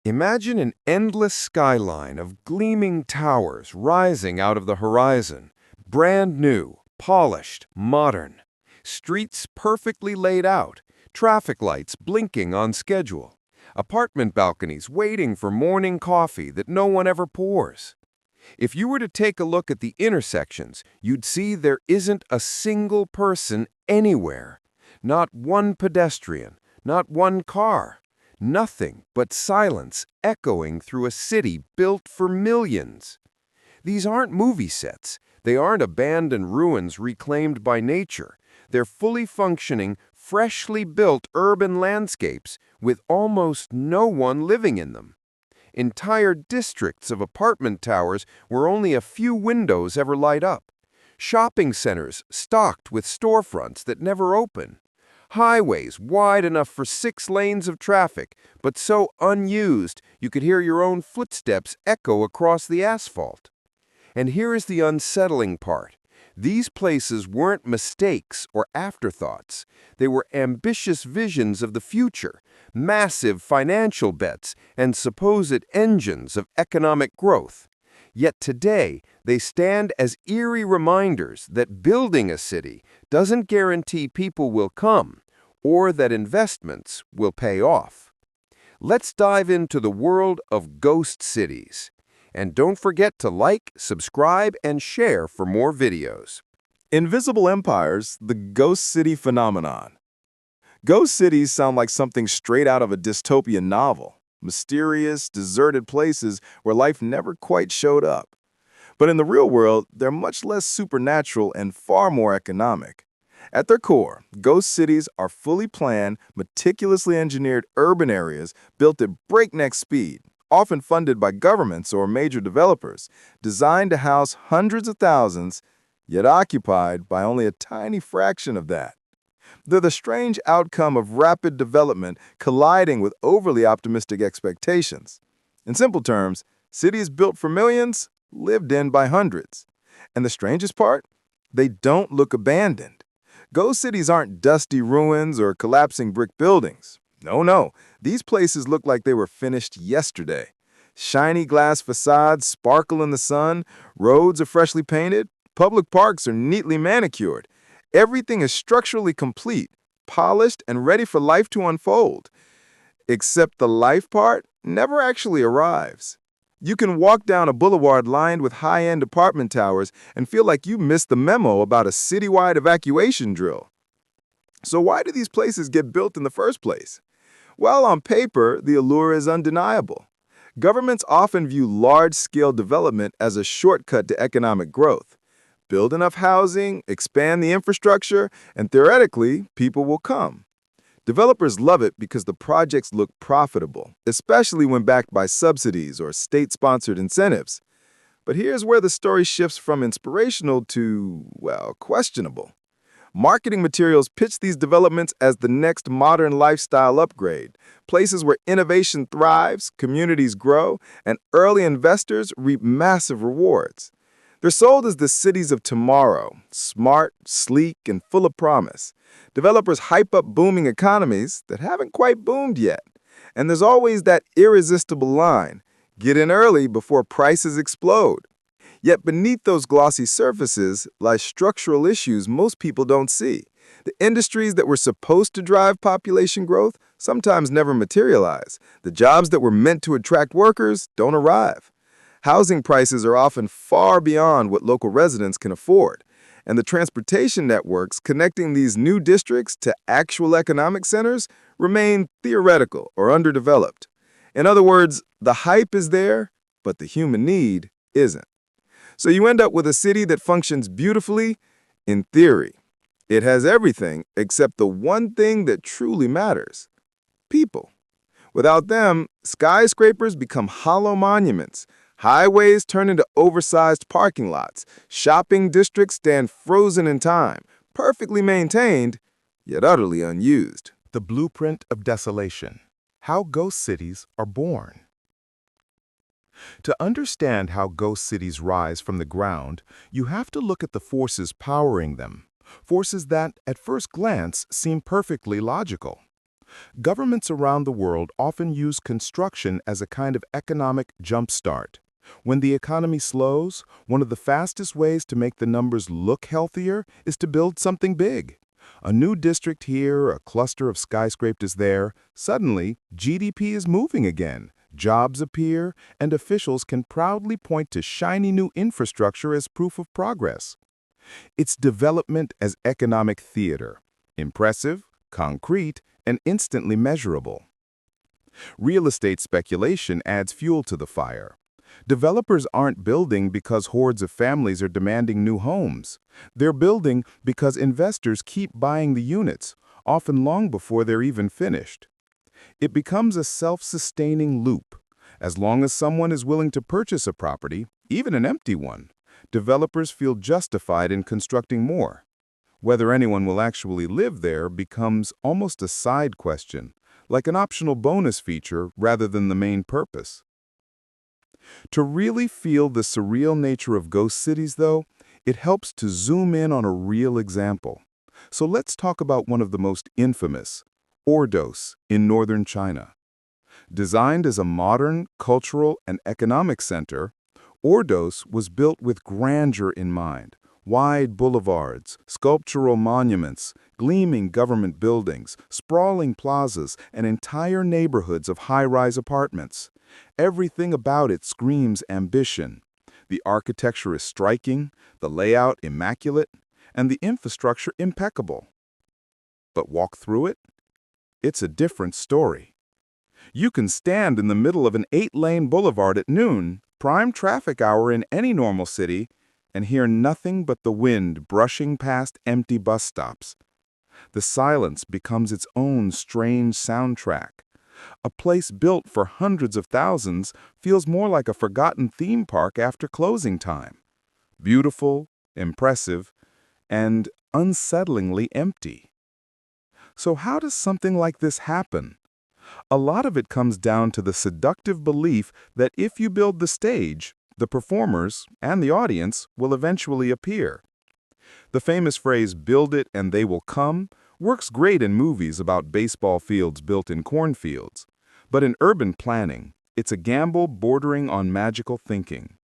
Imagine an endless skyline of gleaming towers rising out of the horizon, brand new, polished, modern. Streets perfectly laid out, traffic lights blinking on schedule, apartment balconies waiting for morning coffee that no one ever pours. If you were to take a look at the intersections, you'd see there isn't a single person anywhere. Not one pedestrian, not one car. Nothing but silence echoing through a city built for millions. These aren't movie sets. They aren't abandoned ruins reclaimed by nature. They're fully functioning, freshly built urban landscapes with almost no one living in them. Entire districts of apartment towers where only a few windows ever light up. Shopping centers stocked with storefronts that never open. Highways wide enough for 6 lanes of traffic, but so unused you could hear your own footsteps echo across the asphalt. And here is the unsettling part. These places weren't mistakes or afterthoughts. They were ambitious visions of the future, massive financial bets, and supposed engines of economic growth. Yet today, they stand as eerie reminders that building a city doesn't guarantee people will come or that investments will pay off. Let's dive into the world of ghost cities. And don't forget to like, subscribe, and share for more videos. Invisible empires, the ghost city phenomenon. Ghost cities sound like something straight out of a dystopian novel. Mysterious, deserted places where life never quite showed up. But in the real world, they're much less supernatural and far more economic. At their core, ghost cities are fully planned, meticulously engineered urban areas built at breakneck speed, often funded by governments or major developers, designed to house hundreds of thousands, yet occupied by only a tiny fraction of that. They're the strange outcome of rapid development colliding with overly optimistic expectations. In simple terms, cities built for millions, lived in by hundreds. And the strangest part? They don't look abandoned. Ghost cities aren't dusty ruins or collapsing brick buildings. No. These places look like they were finished yesterday. Shiny glass facades sparkle in the sun, roads are freshly painted, public parks are neatly manicured. Everything is structurally complete, polished, and ready for life to unfold. Except the life part never actually arrives. You can walk down a boulevard lined with high-end apartment towers and feel like you missed the memo about a citywide evacuation drill. So why do these places get built in the first place? Well, on paper, the allure is undeniable. Governments often view large-scale development as a shortcut to economic growth. Build enough housing, expand the infrastructure, and theoretically, people will come. Developers love it because the projects look profitable, especially when backed by subsidies or state-sponsored incentives. But here's where the story shifts from inspirational to, well, questionable. Marketing materials pitch these developments as the next modern lifestyle upgrade, places where innovation thrives, communities grow, and early investors reap massive rewards. They're sold as the cities of tomorrow, smart, sleek, and full of promise. Developers hype up booming economies that haven't quite boomed yet. And there's always that irresistible line, get in early before prices explode. Yet beneath those glossy surfaces lie structural issues most people don't see. The industries that were supposed to drive population growth sometimes never materialize. The jobs that were meant to attract workers don't arrive. Housing prices are often far beyond what local residents can afford, and the transportation networks connecting these new districts to actual economic centers remain theoretical or underdeveloped. In other words, the hype is there, but the human need isn't. So you end up with a city that functions beautifully in theory. It has everything except the one thing that truly matters: people. Without them, skyscrapers become hollow monuments. Highways turn into oversized parking lots. Shopping districts stand frozen in time, perfectly maintained, yet utterly unused. The blueprint of desolation. How ghost cities are born. To understand how ghost cities rise from the ground, you have to look at the forces powering them. Forces that, at first glance, seem perfectly logical. Governments around the world often use construction as a kind of economic jumpstart. When the economy slows, one of the fastest ways to make the numbers look healthier is to build something big. A new district here, a cluster of skyscrapers there, suddenly GDP is moving again, jobs appear, and officials can proudly point to shiny new infrastructure as proof of progress. It's development as economic theater, impressive, concrete, and instantly measurable. Real estate speculation adds fuel to the fire. Developers aren't building because hordes of families are demanding new homes. They're building because investors keep buying the units, often long before they're even finished. It becomes a self-sustaining loop. As long as someone is willing to purchase a property, even an empty one, developers feel justified in constructing more. Whether anyone will actually live there becomes almost a side question, like an optional bonus feature rather than the main purpose. To really feel the surreal nature of ghost cities, though, it helps to zoom in on a real example. So let's talk about one of the most infamous, Ordos in northern China. Designed as a modern, cultural, and economic center, Ordos was built with grandeur in mind. Wide boulevards, sculptural monuments, gleaming government buildings, sprawling plazas, and entire neighborhoods of high-rise apartments. Everything about it screams ambition. The architecture is striking, the layout immaculate, and the infrastructure impeccable. But walk through it? It's a different story. You can stand in the middle of an 8-lane boulevard at noon, prime traffic hour in any normal city, and hear nothing but the wind brushing past empty bus stops. The silence becomes its own strange soundtrack. A place built for hundreds of thousands feels more like a forgotten theme park after closing time. Beautiful, impressive, and unsettlingly empty. So how does something like this happen? A lot of it comes down to the seductive belief that if you build the stage, the performers and the audience will eventually appear. The famous phrase, "build it and they will come," works great in movies about baseball fields built in cornfields. But in urban planning, it's a gamble bordering on magical thinking.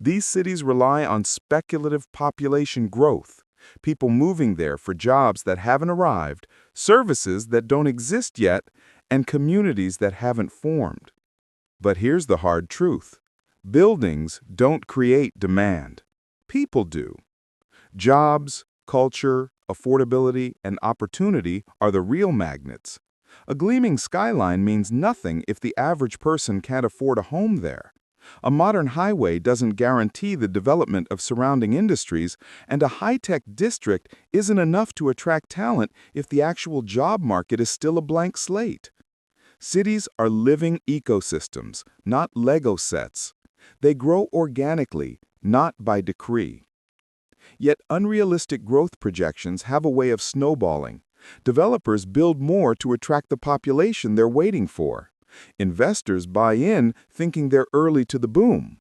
These cities rely on speculative population growth, people moving there for jobs that haven't arrived, services that don't exist yet, and communities that haven't formed. But here's the hard truth. Buildings don't create demand. People do. Jobs, culture, affordability, and opportunity are the real magnets. A gleaming skyline means nothing if the average person can't afford a home there. A modern highway doesn't guarantee the development of surrounding industries, and a high-tech district isn't enough to attract talent if the actual job market is still a blank slate. Cities are living ecosystems, not Lego sets. They grow organically, not by decree. Yet unrealistic growth projections have a way of snowballing. Developers build more to attract the population they're waiting for. Investors buy in thinking they're early to the boom.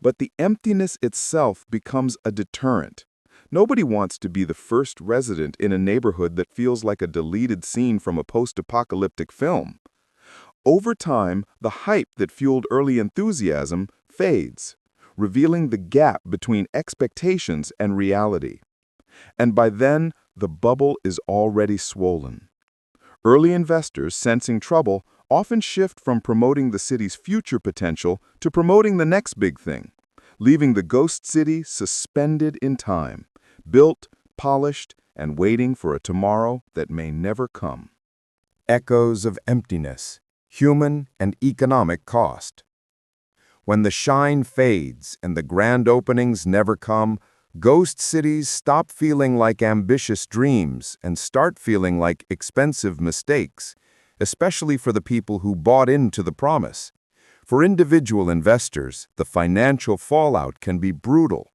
But the emptiness itself becomes a deterrent. Nobody wants to be the first resident in a neighborhood that feels like a deleted scene from a post-apocalyptic film. Over time, the hype that fueled early enthusiasm fades, revealing the gap between expectations and reality. And by then, the bubble is already swollen. Early investors, sensing trouble, often shift from promoting the city's future potential to promoting the next big thing, leaving the ghost city suspended in time, built, polished, and waiting for a tomorrow that may never come. Echoes of emptiness, human and economic cost. When the shine fades and the grand openings never come, ghost cities stop feeling like ambitious dreams and start feeling like expensive mistakes, especially for the people who bought into the promise. For individual investors, the financial fallout can be brutal.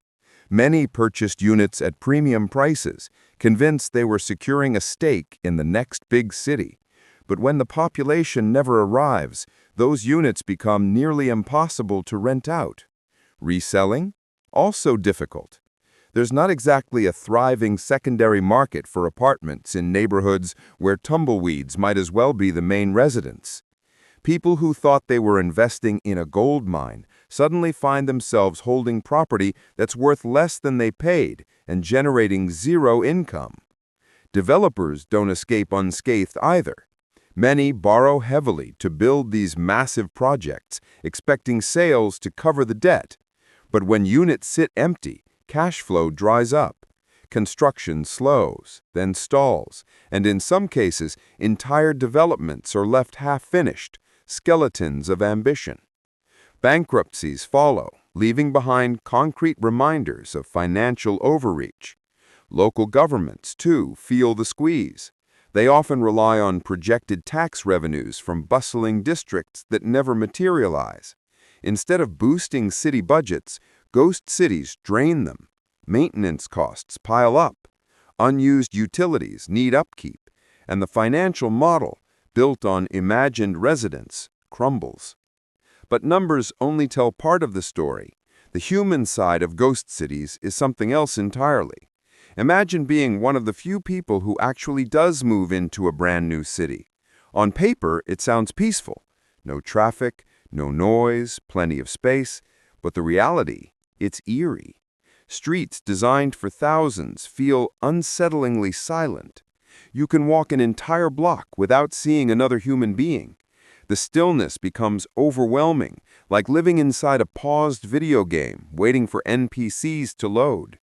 Many purchased units at premium prices, convinced they were securing a stake in the next big city. But when the population never arrives, those units become nearly impossible to rent out. Reselling? Also difficult. There's not exactly a thriving secondary market for apartments in neighborhoods where tumbleweeds might as well be the main residence. People who thought they were investing in a gold mine suddenly find themselves holding property that's worth less than they paid and generating zero income. Developers don't escape unscathed either. Many borrow heavily to build these massive projects, expecting sales to cover the debt. But when units sit empty, cash flow dries up. Construction slows, then stalls, and in some cases, entire developments are left half-finished, skeletons of ambition. Bankruptcies follow, leaving behind concrete reminders of financial overreach. Local governments, too, feel the squeeze. They often rely on projected tax revenues from bustling districts that never materialize. Instead of boosting city budgets, ghost cities drain them. Maintenance costs pile up. Unused utilities need upkeep, and the financial model, built on imagined residents, crumbles. But numbers only tell part of the story. The human side of ghost cities is something else entirely. Imagine being one of the few people who actually does move into a brand new city. On paper, it sounds peaceful. No traffic, no noise, plenty of space. But the reality, it's eerie. Streets designed for thousands feel unsettlingly silent. You can walk an entire block without seeing another human being. The stillness becomes overwhelming, like living inside a paused video game, waiting for NPCs to load.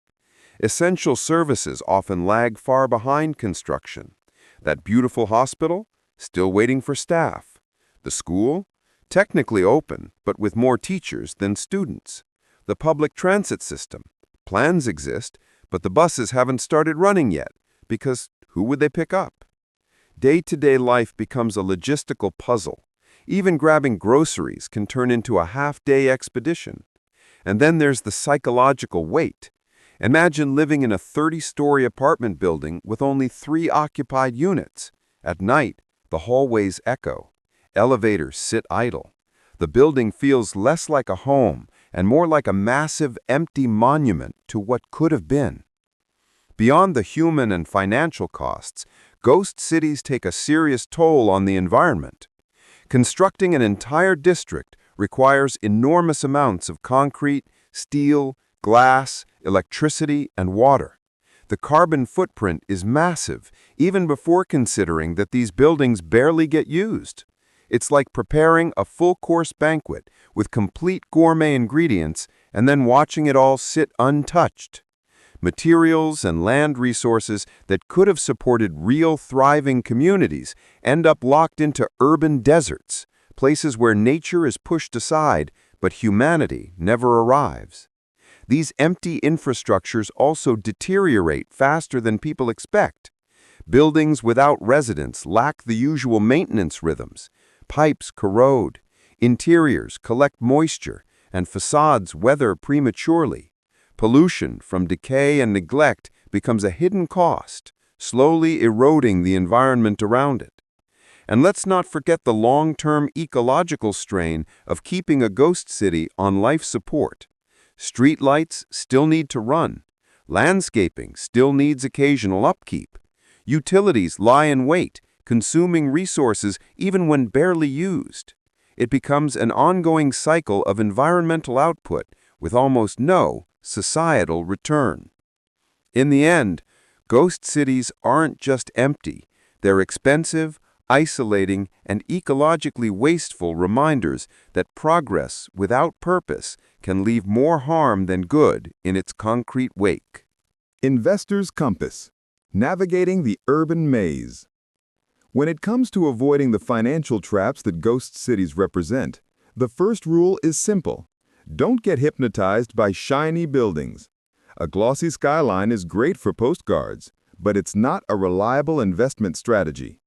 Essential services often lag far behind construction. That beautiful hospital, still waiting for staff. The school, technically open, but with more teachers than students. The public transit system, plans exist, but the buses haven't started running yet, because who would they pick up? Day-to-day life becomes a logistical puzzle. Even grabbing groceries can turn into a half-day expedition. And then there's the psychological weight. Imagine living in a 30-story apartment building with only 3 occupied units. At night, the hallways echo. Elevators sit idle. The building feels less like a home and more like a massive, empty monument to what could have been. Beyond the human and financial costs, ghost cities take a serious toll on the environment. Constructing an entire district requires enormous amounts of concrete, steel, glass, electricity, and water. The carbon footprint is massive, even before considering that these buildings barely get used. It's like preparing a full-course banquet with complete gourmet ingredients and then watching it all sit untouched. Materials and land resources that could have supported real thriving communities end up locked into urban deserts, places where nature is pushed aside, but humanity never arrives. These empty infrastructures also deteriorate faster than people expect. Buildings without residents lack the usual maintenance rhythms. Pipes corrode, interiors collect moisture, and facades weather prematurely. Pollution from decay and neglect becomes a hidden cost, slowly eroding the environment around it. And let's not forget the long-term ecological strain of keeping a ghost city on life support. Streetlights still need to run. Landscaping still needs occasional upkeep. Utilities lie in wait, consuming resources even when barely used. It becomes an ongoing cycle of environmental output with almost no societal return. In the end, ghost cities aren't just empty. They're expensive, isolating, and ecologically wasteful reminders that progress without purpose can leave more harm than good in its concrete wake. Investor's Compass: Navigating the Urban Maze. When it comes to avoiding the financial traps that ghost cities represent, the first rule is simple. Don't get hypnotized by shiny buildings. A glossy skyline is great for postcards, but it's not a reliable investment strategy.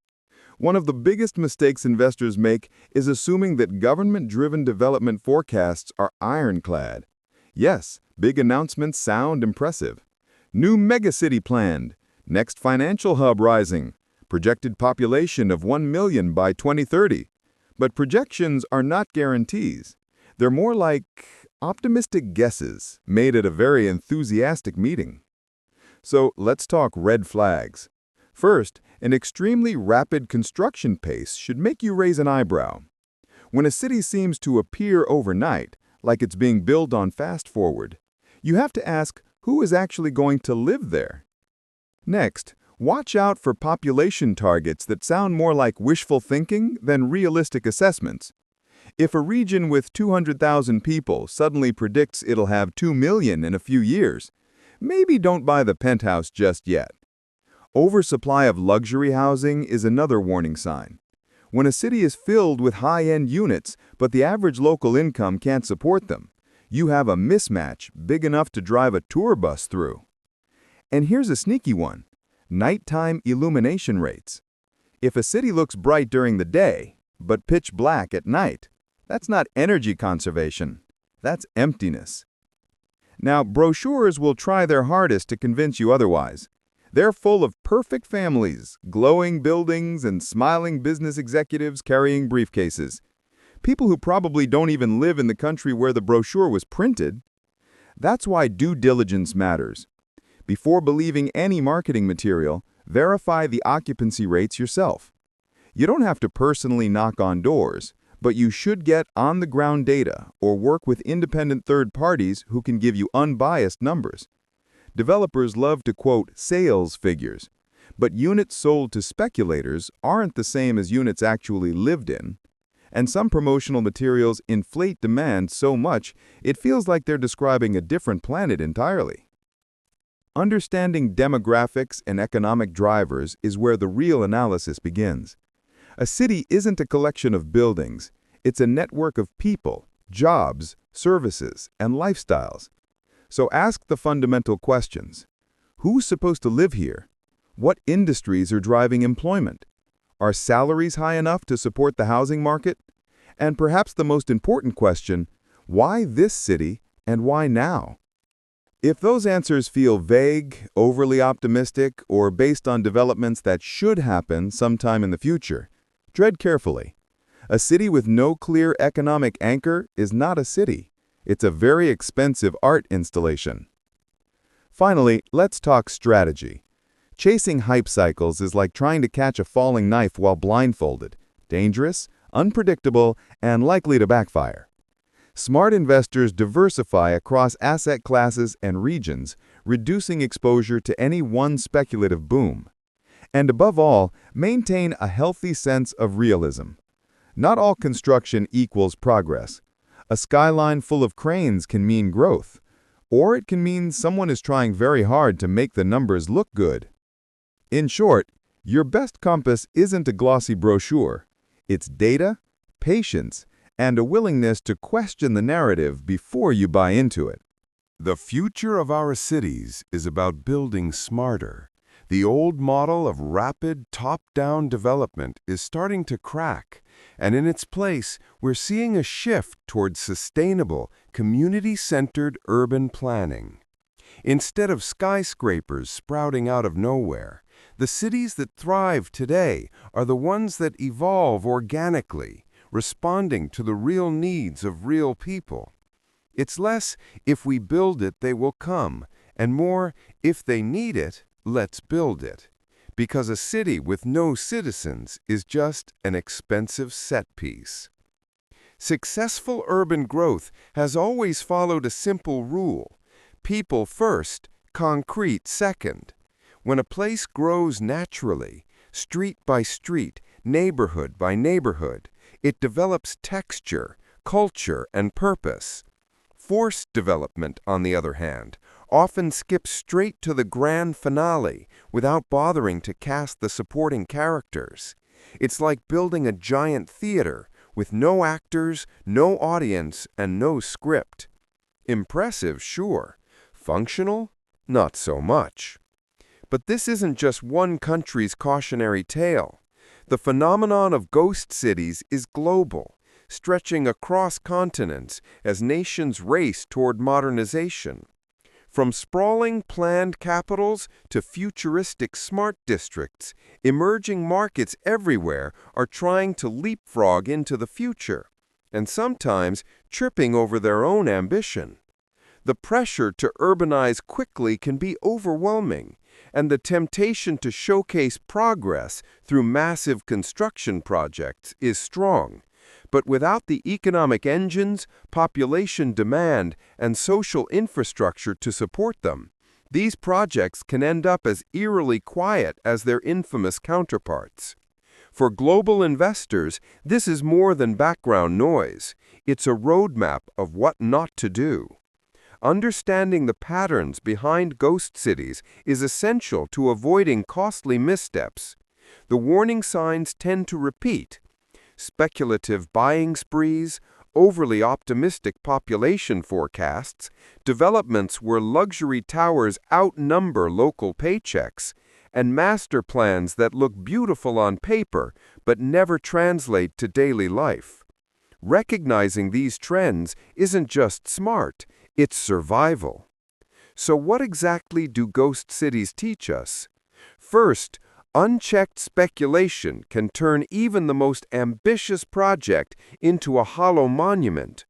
One of the biggest mistakes investors make is assuming that government-driven development forecasts are ironclad. Yes, big announcements sound impressive. New megacity planned, next financial hub rising, projected population of 1 million by 2030. But projections are not guarantees. They're more like Optimistic guesses made at a very enthusiastic meeting. So let's talk red flags. First, an extremely rapid construction pace should make you raise an eyebrow. When a city seems to appear overnight, like it's being built on fast forward, you have to ask who is actually going to live there. Next, watch out for population targets that sound more like wishful thinking than realistic assessments. If a region with 200,000 people suddenly predicts it'll have 2 million in a few years, maybe don't buy the penthouse just yet. Oversupply of luxury housing is another warning sign. When a city is filled with high-end units, but the average local income can't support them, you have a mismatch big enough to drive a tour bus through. And here's a sneaky one: nighttime illumination rates. If a city looks bright during the day, but pitch black at night, that's not energy conservation. That's emptiness. Now, brochures will try their hardest to convince you otherwise. They're full of perfect families, glowing buildings, and smiling business executives carrying briefcases. People who probably don't even live in the country where the brochure was printed. That's why due diligence matters. Before believing any marketing material, verify the occupancy rates yourself. You don't have to personally knock on doors, but you should get on-the-ground data or work with independent third parties who can give you unbiased numbers. Developers love to quote sales figures, but units sold to speculators aren't the same as units actually lived in. And some promotional materials inflate demand so much it feels like they're describing a different planet entirely. Understanding demographics and economic drivers is where the real analysis begins. A city isn't a collection of buildings, it's a network of people, jobs, services, and lifestyles. So ask the fundamental questions. Who's supposed to live here? What industries are driving employment? Are salaries high enough to support the housing market? And perhaps the most important question, why this city and why now? If those answers feel vague, overly optimistic, or based on developments that should happen sometime in the future, tread carefully. A city with no clear economic anchor is not a city. It's a very expensive art installation. Finally, let's talk strategy. Chasing hype cycles is like trying to catch a falling knife while blindfolded. Dangerous, unpredictable, and likely to backfire. Smart investors diversify across asset classes and regions, reducing exposure to any one speculative boom. And above all, maintain a healthy sense of realism. Not all construction equals progress. A skyline full of cranes can mean growth, or it can mean someone is trying very hard to make the numbers look good. In short, your best compass isn't a glossy brochure. It's data, patience, and a willingness to question the narrative before you buy into it. The future of our cities is about building smarter. The old model of rapid, top-down development is starting to crack, and in its place, we're seeing a shift towards sustainable, community-centered urban planning. Instead of skyscrapers sprouting out of nowhere, the cities that thrive today are the ones that evolve organically, responding to the real needs of real people. It's less, if we build it, they will come, and more, if they need it, let's build it. Because a city with no citizens is just an expensive set piece. Successful urban growth has always followed a simple rule: people first, concrete second. When a place grows naturally, street by street, neighborhood by neighborhood, it develops texture, culture, and purpose. Forced development, on the other hand, often skips straight to the grand finale without bothering to cast the supporting characters. It's like building a giant theater with no actors, no audience, and no script. Impressive, sure. Functional? Not so much. But this isn't just one country's cautionary tale. The phenomenon of ghost cities is global, stretching across continents as nations race toward modernization. From sprawling planned capitals to futuristic smart districts, emerging markets everywhere are trying to leapfrog into the future. and sometimes tripping over their own ambition. The pressure to urbanize quickly can be overwhelming, and the temptation to showcase progress through massive construction projects is strong. But without the economic engines, population demand, and social infrastructure to support them, these projects can end up as eerily quiet as their infamous counterparts. For global investors, this is more than background noise. It's a roadmap of what not to do. Understanding the patterns behind ghost cities is essential to avoiding costly missteps. The warning signs tend to repeat: speculative buying sprees, overly optimistic population forecasts, developments where luxury towers outnumber local paychecks, and master plans that look beautiful on paper but never translate to daily life. Recognizing these trends isn't just smart, it's survival. So what exactly do ghost cities teach us? First, unchecked speculation can turn even the most ambitious project into a hollow monument.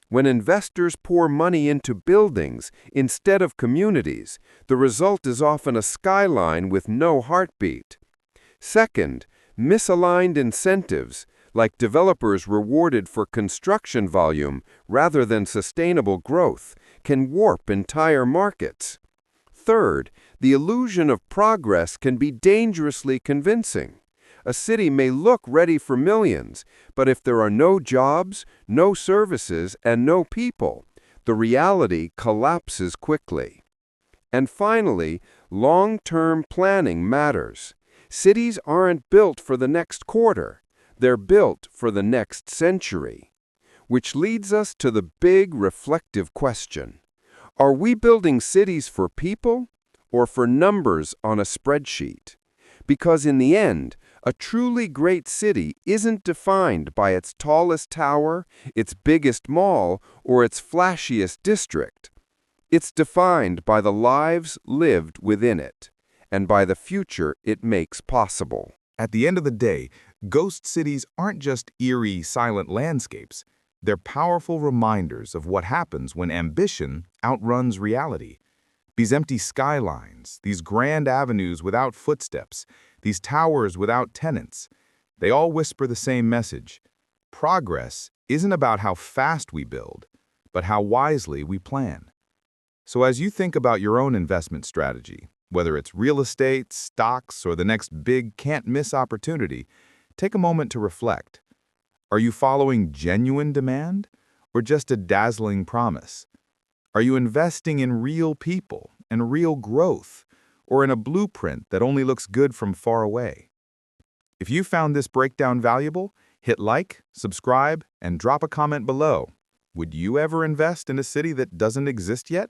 When investors pour money into buildings instead of communities, the result is often a skyline with no heartbeat. Second, misaligned incentives, like developers rewarded for construction volume rather than sustainable growth, can warp entire markets. Third, the illusion of progress can be dangerously convincing. A city may look ready for millions, but if there are no jobs, no services, and no people, the reality collapses quickly. And finally, long-term planning matters. Cities aren't built for the next quarter. They're built for the next century. Which leads us to the big reflective question. Are we building cities for people or for numbers on a spreadsheet? Because in the end, a truly great city isn't defined by its tallest tower, its biggest mall, or its flashiest district. It's defined by the lives lived within it, and by the future it makes possible. At the end of the day, ghost cities aren't just eerie, silent landscapes. They're powerful reminders of what happens when ambition outruns reality. These empty skylines, these grand avenues without footsteps, these towers without tenants, they all whisper the same message. Progress isn't about how fast we build, but how wisely we plan. So as you think about your own investment strategy, whether it's real estate, stocks, or the next big can't-miss opportunity, take a moment to reflect. Are you following genuine demand or just a dazzling promise? Are you investing in real people and real growth, or in a blueprint that only looks good from far away? If you found this breakdown valuable, hit like, subscribe, and drop a comment below. Would you ever invest in a city that doesn't exist yet?